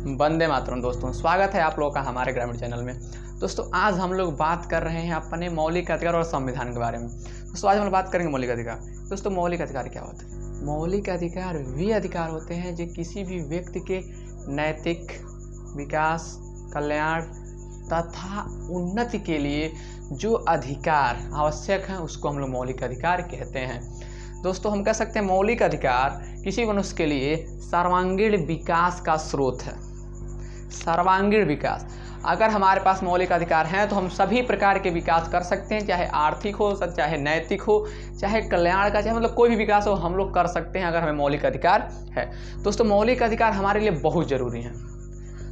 वंदे मातरम। दोस्तों स्वागत है आप लोगों का हमारे ग्रामीण चैनल में। दोस्तों आज हम लोग बात कर रहे हैं अपने मौलिक अधिकार और संविधान के बारे में। दोस्तों आज हम लोग बात करेंगे मौलिक अधिकार। दोस्तों मौलिक अधिकार क्या होता है? मौलिक अधिकार वे अधिकार होते हैं जो किसी भी व्यक्ति के नैतिक विकास, कल्याण तथा उन्नति के लिए जो अधिकार आवश्यक हैं उसको हम लोग मौलिक अधिकार कहते हैं। दोस्तों हम कह सकते हैं मौलिक अधिकार किसी मनुष्य के लिए सर्वांगीण विकास का स्रोत है। सर्वांगीण विकास, अगर हमारे पास मौलिक अधिकार हैं तो हम सभी प्रकार के विकास कर सकते हैं, चाहे आर्थिक हो, चाहे नैतिक हो, चाहे कल्याण का, चाहे मतलब कोई भी विकास हो हम लोग कर सकते हैं अगर हमें मौलिक अधिकार है। दोस्तों मौलिक अधिकार हमारे लिए बहुत ज़रूरी हैं।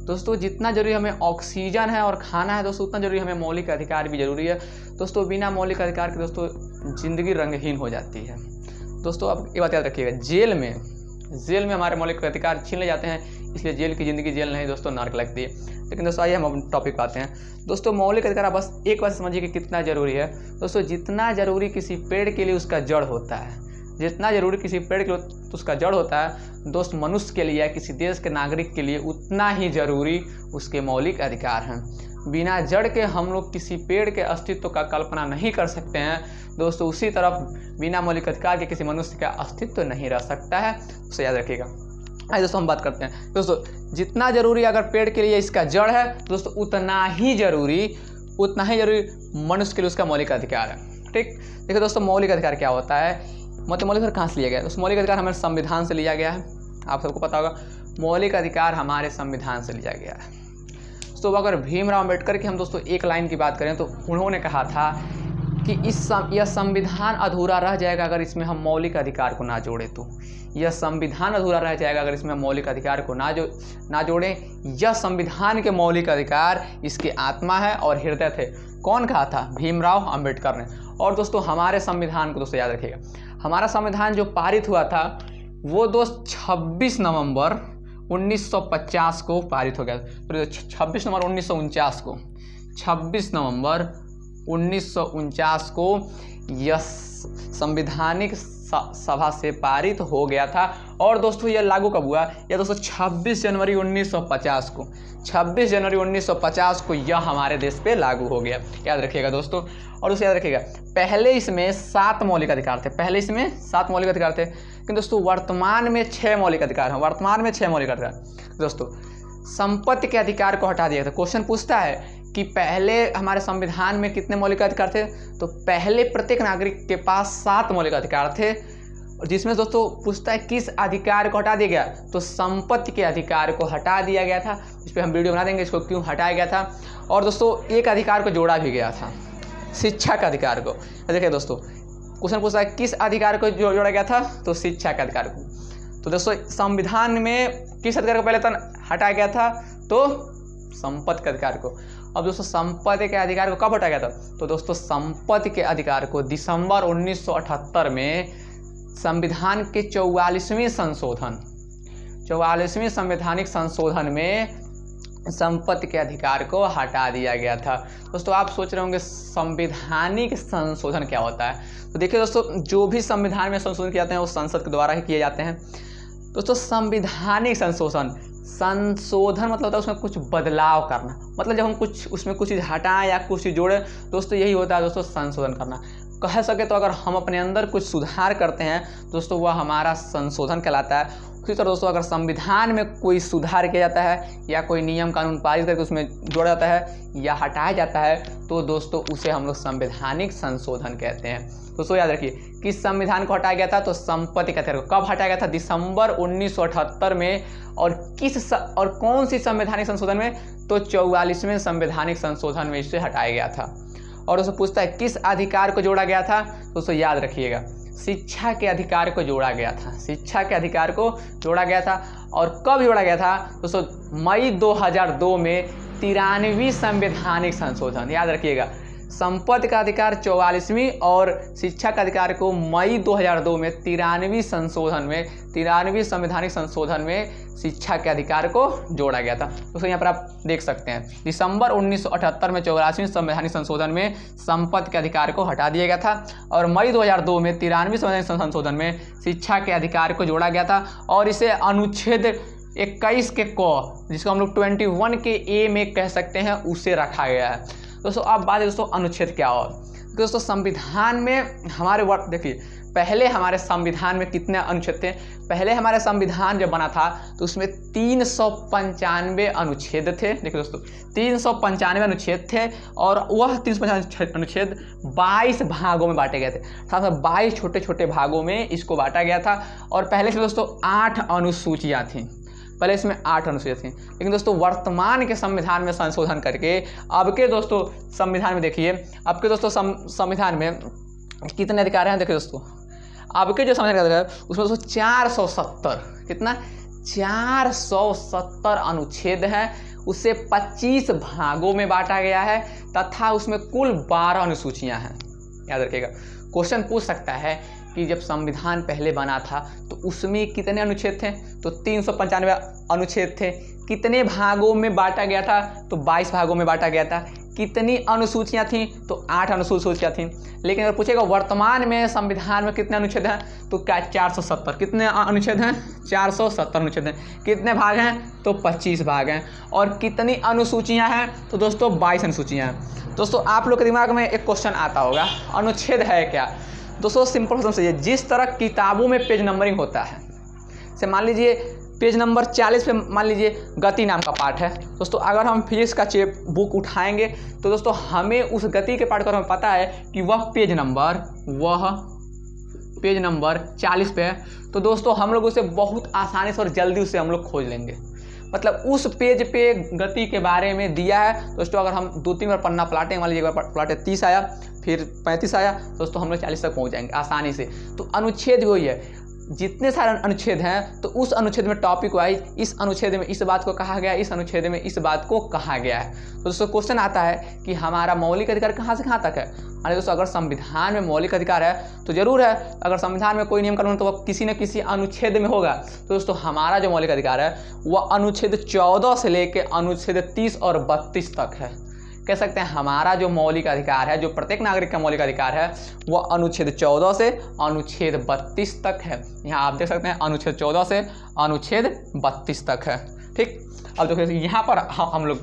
दोस्तों जितना जरूरी हमें ऑक्सीजन है और खाना है दोस्तों उतना जरूरी हमें मौलिक अधिकार भी जरूरी है। दोस्तों बिना मौलिक अधिकार के दोस्तों ज़िंदगी रंगहीन हो जाती है। दोस्तों अब ये बात याद रखिएगा, जेल में हमारे मौलिक अधिकार छीन ले जाते हैं, इसलिए जेल की ज़िंदगी जेल नहीं दोस्तों नर्क लगती है। लेकिन दोस्तों आइए हम टॉपिक पे आते हैं। दोस्तों मौलिक अधिकार आप बस एक बात समझिए कि कितना ज़रूरी है। दोस्तों जितना ज़रूरी किसी पेड़ के लिए उसका जड़ होता है, जितना ज़रूरी किसी पेड़ के लिए उसका जड़ होता है, दोस्त मनुष्य के लिए या किसी देश के नागरिक के लिए उतना ही ज़रूरी उसके मौलिक अधिकार हैं। बिना जड़ के हम लोग किसी पेड़ के अस्तित्व का कल्पना नहीं कर सकते हैं। दोस्तों उसी तरफ बिना मौलिक अधिकार के किसी मनुष्य का अस्तित्व नहीं रह सकता है, उसे याद रखिएगा। आइए दोस्तों हम बात करते हैं। दोस्तों जितना ज़रूरी अगर पेड़ के लिए इसका जड़ है दोस्तों उतना ही ज़रूरी मनुष्य के लिए उसका मौलिक अधिकार है। ठीक, देखिए दोस्तों मौलिक अधिकार क्या होता है, मतलब मौलिक अधिकार कहाँ से लिया गया है? दोस्तों मौलिक अधिकार हमारे संविधान से लिया गया है। आप सबको पता होगा मौलिक अधिकार हमारे संविधान से लिया गया है। तो अगर भीमराव अम्बेडकर की हम दोस्तों एक लाइन की बात करें तो उन्होंने कहा था कि यह संविधान अधूरा रह जाएगा अगर इसमें हम मौलिक अधिकार को ना जोड़ें। तो यह संविधान अधूरा रह जाएगा अगर इसमें हम मौलिक अधिकार को ना जोड़ें। यह संविधान के मौलिक अधिकार इसकी आत्मा है और हृदय थे। कौन कहा था? भीमराव अम्बेडकर ने। और दोस्तों हमारे संविधान को दोस्तों याद रखिएगा, हमारा संविधान जो पारित हुआ था वो दोस्त 26 नवंबर 1950 को पारित हो गया। तो 26 नवंबर 1949 को 26 नवंबर 1949 को यह संवैधानिक सभा से पारित हो गया था। और दोस्तों यह लागू कब हुआ? यह दोस्तों 26 जनवरी 1950 को 26 जनवरी 1950 को यह हमारे देश पे लागू हो गया। याद रखिएगा दोस्तों। और उसे याद रखिएगा पहले इसमें 7 मौलिक अधिकार थे, लेकिन दोस्तों वर्तमान में 6 मौलिक अधिकार हैं। दोस्तों संपत्ति के अधिकार को हटा दिया था। क्वेश्चन पूछता है कि पहले हमारे संविधान में कितने मौलिक अधिकार थे? तो पहले प्रत्येक नागरिक के पास 7 मौलिक अधिकार थे, और जिसमें दोस्तों पूछता है किस अधिकार को हटा दिया गया? तो संपत्ति के अधिकार को हटा दिया गया था। इस पर हम वीडियो बना देंगे इसको क्यों हटाया गया था। और दोस्तों एक अधिकार को जोड़ा भी गया था, शिक्षा के अधिकार को। देखिए दोस्तों क्वेश्चन पूछता है किस अधिकार को जोड़ा गया था? तो शिक्षा के अधिकार को। तो दोस्तों संविधान में किस अधिकार को पहले हटाया गया था? तो संपत्ति के अधिकार को। अब दोस्तों संपत्ति के अधिकार को कब हटाया गया था? तो दोस्तों संपत्ति के अधिकार को दिसंबर 1978 में संविधान के 44वें संवैधानिक संशोधन में संपत्ति के अधिकार को हटा दिया गया था। दोस्तों आप सोच रहे होंगे संवैधानिक संशोधन क्या होता है? तो देखिए दोस्तों जो भी संविधान में संशोधन किए जाते हैं वो संसद के द्वारा ही किए जाते हैं। दोस्तों संवैधानिक संशोधन मतलब होता है उसमें कुछ बदलाव करना, मतलब जब हम उसमें कुछ चीज़ हटाएं या कुछ चीज़ जोड़ें दोस्तों यही होता है दोस्तों संशोधन करना। कह सके तो अगर हम अपने अंदर कुछ सुधार करते हैं दोस्तों वह हमारा संशोधन कहलाता है। उसी तरह दोस्तों अगर संविधान में कोई सुधार किया जाता है या कोई नियम कानून पारित करके उसमें जोड़ा जाता है या हटाया जाता है तो दोस्तों उसे हम लोग संवैधानिक संशोधन कहते हैं। दोस्तों याद रखिए किस संविधान को हटाया गया था? तो संपत्ति के अधिकार को। कब हटाया गया था? दिसंबर 1978 में। और कौन सी संवैधानिक संशोधन में? तो 44वें संवैधानिक संशोधन में इसे हटाया गया था। और दोस्तों पूछता है किस अधिकार को जोड़ा गया था? दोस्तों याद रखिएगा शिक्षा के अधिकार को जोड़ा गया था। और कब जोड़ा गया था? दोस्तों मई 2002 में 93वीं संवैधानिक संशोधन। याद रखिएगा संपत्ति का अधिकार 44वीं और शिक्षा का अधिकार को मई 2002 में 93वीं संवैधानिक संशोधन में शिक्षा के अधिकार को जोड़ा गया था। दोस्तों यहाँ पर आप देख सकते हैं दिसंबर 1978 में 84वें संवैधानिक संशोधन में संपत्ति के अधिकार को हटा दिया गया था और मई 2002 में 93वें संवैधानिक संशोधन में शिक्षा के अधिकार को जोड़ा गया था और इसे अनुच्छेद 21 के क, जिसको हम लोग 21 के ए में कह सकते हैं, उसे रखा गया है। दोस्तों अब बात है दोस्तों अनुच्छेद क्या हो। दोस्तों संविधान में हमारे वर्ड देखिए, पहले हमारे संविधान में कितने अनुच्छेद थे। पहले हमारे संविधान जब बना था तो उसमें 395 अनुच्छेद थे। देखिए दोस्तों 395 अनुच्छेद थे और वह 395 अनुच्छेद 22 भागों में बांटे गए थे, अर्थात 22 छोटे छोटे भागों में इसको बांटा गया था। और पहले से दोस्तों 8 अनुसूचियाँ थीं, पहले इसमें 8 अनुच्छेद थी। लेकिन दोस्तों वर्तमान के संविधान में संशोधन करके अब के दोस्तों संविधान में देखिए, अब के दोस्तों संविधान में कितने अधिकार हैं। देखिए दोस्तों अब के जो संविधान का अधिकार है उसमें दोस्तों 470, कितना 470 अनुच्छेद हैं, उसे 25 भागों में बांटा गया है तथा उसमें कुल 12 अनुसूचियाँ हैं। याद रखिएगा, क्वेश्चन पूछ सकता है कि जब संविधान पहले बना था तो उसमें कितने अनुच्छेद थे, तो 395 अनुच्छेद थे। कितने भागों में बांटा गया था, तो 22 भागों में बांटा गया था। कितनी अनुसूचियाँ थीं, तो 8 अनुसूचियाँ थीं। लेकिन अगर पूछेगा वर्तमान में संविधान में कितने अनुच्छेद हैं, तो क्या 470। कितने अनुच्छेद हैं, 470 अनुच्छेद हैं। कितने भाग हैं, तो 25 भाग हैं। और कितनी अनुसूचियाँ हैं, तो दोस्तों 22 अनुसूचियाँ हैं। दोस्तों आप लोग के दिमाग में एक क्वेश्चन आता होगा, अनुच्छेद है क्या। दोस्तों सिंपल समझिए, जिस तरह किताबों में पेज नंबरिंग होता है, से मान लीजिए पेज नंबर 40 पे मान लीजिए गति नाम का पाठ है। दोस्तों अगर हम फिजिक्स का बुक उठाएंगे तो दोस्तों हमें उस गति के पाठ का हमें पता है कि वह पेज नंबर 40 पे है, तो दोस्तों हम लोग उसे बहुत आसानी से और जल्दी उसे हम लोग खोज लेंगे। मतलब उस पेज पे गति के बारे में दिया है। दोस्तों अगर हम 2-3 बार पन्ना पलटें, मान लीजिए एक बार पलटे 30 आया, फिर 35 आया, दोस्तों हम लोग 40 तक पहुंच जाएंगे आसानी से। तो अनुच्छेद वही है, जितने सारे अनुच्छेद हैं तो उस अनुच्छेद में टॉपिक वाइज इस अनुच्छेद में इस बात को कहा गया है, इस अनुच्छेद में इस बात को कहा गया है। तो दोस्तों क्वेश्चन आता है कि हमारा मौलिक अधिकार कहाँ से कहाँ तक है। अरे दोस्तों अगर संविधान में मौलिक अधिकार है तो जरूर है, अगर संविधान में कोई नियम कानून तो वह किसी न किसी अनुच्छेद में होगा। तो दोस्तों हमारा जो मौलिक अधिकार है वह अनुच्छेद 14 से लेकर अनुच्छेद 30 और 32 तक है। कह सकते हैं हमारा जो मौलिक अधिकार है, जो प्रत्येक नागरिक का मौलिक अधिकार है, वह अनुच्छेद 14 से अनुच्छेद 32 तक है। यहाँ आप देख सकते हैं अनुच्छेद 14 से अनुच्छेद 32 तक है। ठीक, अब देखिए यहाँ पर हम लोग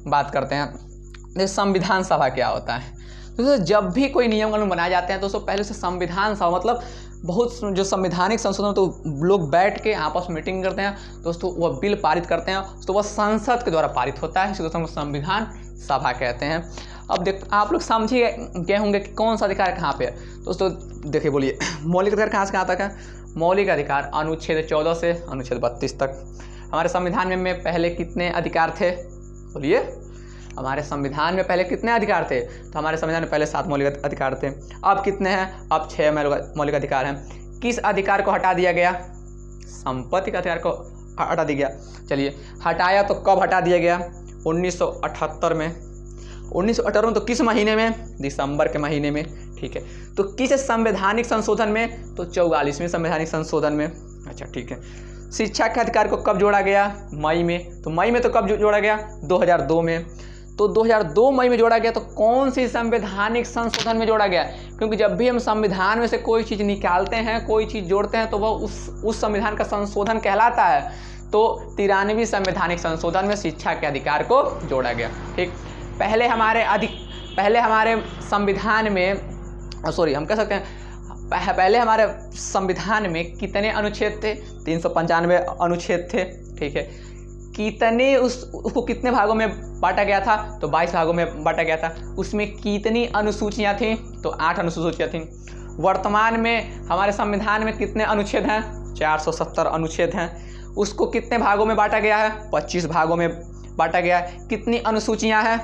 बात करते हैं संविधान सभा क्या होता है। दोस्तों जब भी कोई नियम कानून बनाए जाते हैं दोस्तों पहले से संविधान सभा मतलब बहुत जो संवैधानिक संशोधन तो लोग बैठ के आपस में मीटिंग करते हैं दोस्तों, वह बिल पारित करते हैं तो वह संसद के द्वारा पारित होता है, इसे दोस्तों संविधान सभा कहते हैं। अब देख आप लोग समझिए गए होंगे कि कौन सा अधिकार कहाँ पे है। दोस्तों देखिए बोलिए मौलिक अधिकार कहाँ से कहाँ तक है। मौलिक अधिकार अनुच्छेद 14 से अनुच्छेद 32 तक। हमारे संविधान में पहले कितने अधिकार थे, बोलिए हमारे संविधान में पहले कितने अधिकार थे। तो हमारे संविधान में पहले 7 मौलिक अधिकार थे, अब कितने हैं, अब 6 मौलिक अधिकार हैं। किस अधिकार को हटा दिया गया, संपत्ति का अधिकार को हटा दिया गया। चलिए हटाया तो कब हटा दिया गया, 1978 में। 1978 में तो किस महीने में, दिसंबर के महीने में। ठीक है, तो किस संवैधानिक संशोधन में, तो 44वें संवैधानिक संशोधन में। अच्छा ठीक है, शिक्षा के अधिकार को कब जोड़ा गया, मई में। तो मई में तो कब जोड़ा गया, 2002 में। तो 2002 मई में जोड़ा गया। तो कौन सी संवैधानिक संशोधन में जोड़ा गया, क्योंकि जब भी हम संविधान में से कोई चीज़ निकालते हैं, कोई चीज़ जोड़ते हैं तो वह उस संविधान का संशोधन कहलाता है। तो 93वीं संवैधानिक संशोधन में शिक्षा के अधिकार को जोड़ा गया। ठीक, पहले हमारे संविधान में हम कह सकते हैं पहले हमारे संविधान में कितने अनुच्छेद थे, 395 अनुच्छेद थे। ठीक है, कितने उसको कितने भागों में बांटा गया था, तो 22 भागों में बांटा गया था। उसमें कितनी अनुसूचियाँ थीं, तो 8 अनुसूचियाँ थीं। वर्तमान में हमारे संविधान में कितने अनुच्छेद हैं, 470 अनुच्छेद हैं। उसको कितने भागों में बांटा गया है, 25 भागों में बांटा गया है। कितनी अनुसूचियाँ हैं,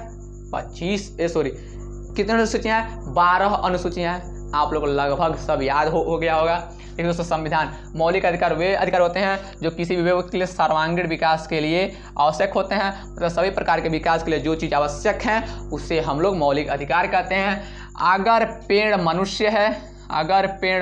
कितनी अनुसूचियाँ हैं, 12 अनुसूचियाँ हैं। आप लोगों को लगभग सब याद हो गया होगा। लेकिन दोस्तों संविधान मौलिक अधिकार वे अधिकार होते हैं जो किसी भी व्यक्ति के लिए सर्वांगीण विकास के लिए आवश्यक होते हैं। मतलब सभी प्रकार के विकास के लिए जो चीज़ आवश्यक है उसे हम लोग मौलिक अधिकार कहते हैं। अगर पेड़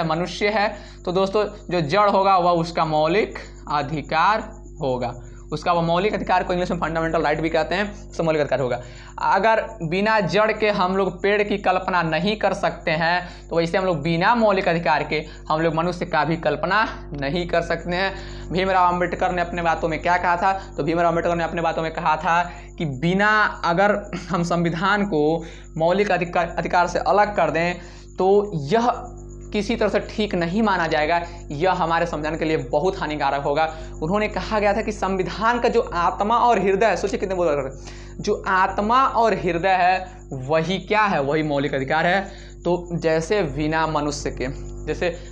मनुष्य है तो दोस्तों जो जड़ होगा वह उसका मौलिक अधिकार होगा, उसका वो मौलिक अधिकार को इंग्लिश में फंडामेंटल राइट भी कहते हैं, तो मौलिक अधिकार होगा। अगर बिना जड़ के हम लोग पेड़ की कल्पना नहीं कर सकते हैं, तो वैसे हम लोग बिना मौलिक अधिकार के हम लोग मनुष्य का भी कल्पना नहीं कर सकते हैं। भीमराव अंबेडकर ने अपने बातों में क्या कहा था? तो भीमराव अंबेडकर ने अपने बातों में कहा था कि बिना, अगर हम संविधान को मौलिक अधिकार से अलग कर दें तो यह किसी तरह से ठीक नहीं माना जाएगा, यह हमारे संविधान के लिए बहुत हानिकारक होगा। उन्होंने कहा गया था कि संविधान का जो आत्मा और हृदय है, सोचिए कितने बोल रहे हैं, जो आत्मा और हृदय है वही क्या है? वही मौलिक अधिकार है। तो जैसे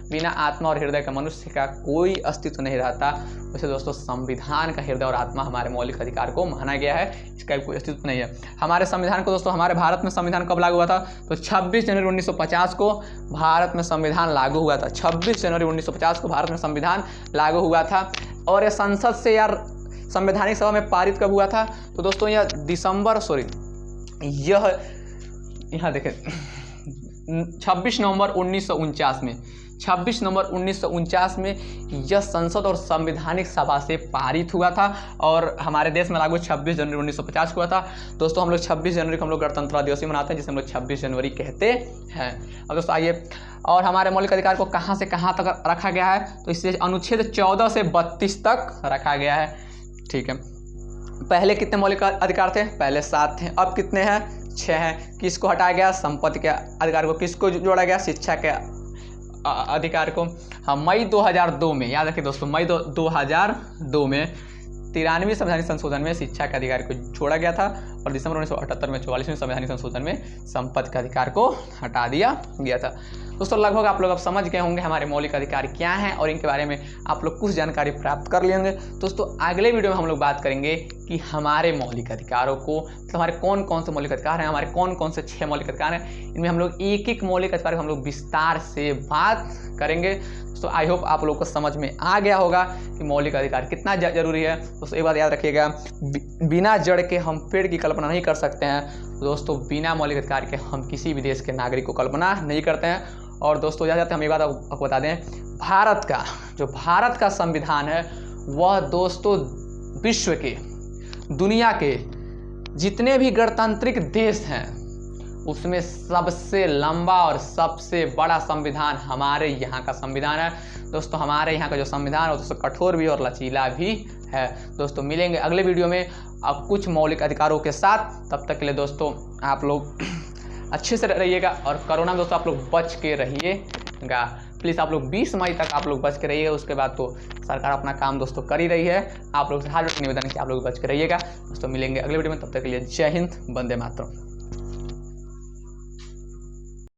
बिना आत्मा और हृदय का मनुष्य का कोई अस्तित्व नहीं रहता, वैसे दोस्तों संविधान का हृदय और आत्मा हमारे मौलिक अधिकार को माना गया है, इसका कोई अस्तित्व नहीं है। हमारे संविधान को दोस्तों, हमारे भारत में संविधान कब लागू हुआ था? तो 26 जनवरी 1950 को भारत में संविधान लागू हुआ था। 26 जनवरी 1950 को भारत में संविधान लागू हुआ था। और यह संसद से या संवैधानिक सभा में पारित कब हुआ था? तो दोस्तों यह यहाँ देखें 26 नवंबर 1949 में, 26 नवंबर 1949 में यह संसद और संवैधानिक सभा से पारित हुआ था और हमारे देश में लागू 26 जनवरी 1950 को हुआ था। दोस्तों हम लोग 26 जनवरी को हम लोग गणतंत्र दिवस मनाते हैं, जिसे हम लोग 26 जनवरी कहते हैं। अब दोस्तों आइए, और हमारे मौलिक अधिकार को कहाँ से कहाँ तक रखा गया है? तो इससे अनुच्छेद 14 से 32 तक रखा गया है। ठीक है, पहले कितने मौलिक अधिकार थे? पहले 7 थे, अब कितने हैं? 6 हैं। किसको हटाया गया? संपत्ति के अधिकार को। किसको जोड़ा गया? शिक्षा के अधिकार को। हाँ, मई 2002 में, याद रखिए दोस्तों, मई 2002 में 93वें संवैधानिक संशोधन में शिक्षा के अधिकार को छोड़ा गया था और दिसंबर 1978 में 44वें संवैधानिक संशोधन में संपत्ति के अधिकार को हटा दिया गया था। दोस्तों लगभग आप लोग अब समझ गए होंगे हमारे मौलिक अधिकार क्या हैं और इनके बारे में आप लोग कुछ जानकारी प्राप्त कर लिए होंगे। दोस्तों अगले वीडियो में हम लोग बात करेंगे कि हमारे मौलिक अधिकारों को, तो हमारे कौन कौन से मौलिक अधिकार हैं, हमारे कौन कौन से 6 मौलिक अधिकार हैं, इनमें हम लोग एक एक मौलिक अधिकार हम लोग विस्तार से बात करेंगे। तो आई होप आप लोगों को समझ में आ गया होगा कि मौलिक अधिकार कितना जरूरी है। दोस्तों एक बात याद रखिएगा, बिना जड़ के हम पेड़ की कल्पना नहीं कर सकते हैं। दोस्तों बिना मौलिक अधिकार के हम किसी भी देश के नागरिक को कल्पना नहीं करते हैं। और दोस्तों याद जाते हम एक बात आपको बता दें, भारत का संविधान है वह दोस्तों विश्व के, दुनिया के जितने भी गणतांत्रिक देश हैं उसमें सबसे लंबा और सबसे बड़ा संविधान हमारे यहाँ का संविधान है। दोस्तों हमारे यहाँ का जो संविधान है दोस्तों कठोर भी और लचीला भी है। दोस्तों मिलेंगे अगले वीडियो में अब कुछ मौलिक अधिकारों के साथ। तब तक के लिए दोस्तों आप लोग अच्छे से रहिएगा और कोरोना में दोस्तों आप लोग बच के रहिएगा। प्लीज़ आप लोग 20 मई तक आप लोग बच के रहिएगा। उसके बाद तो सरकार अपना काम दोस्तों कर ही रही है। आप लोग से हार्दिक निवेदन है कि आप लोग बच के रहिएगा। दोस्तों मिलेंगे अगले वीडियो में, तब तक के लिए जय हिंद, वंदे मातरम।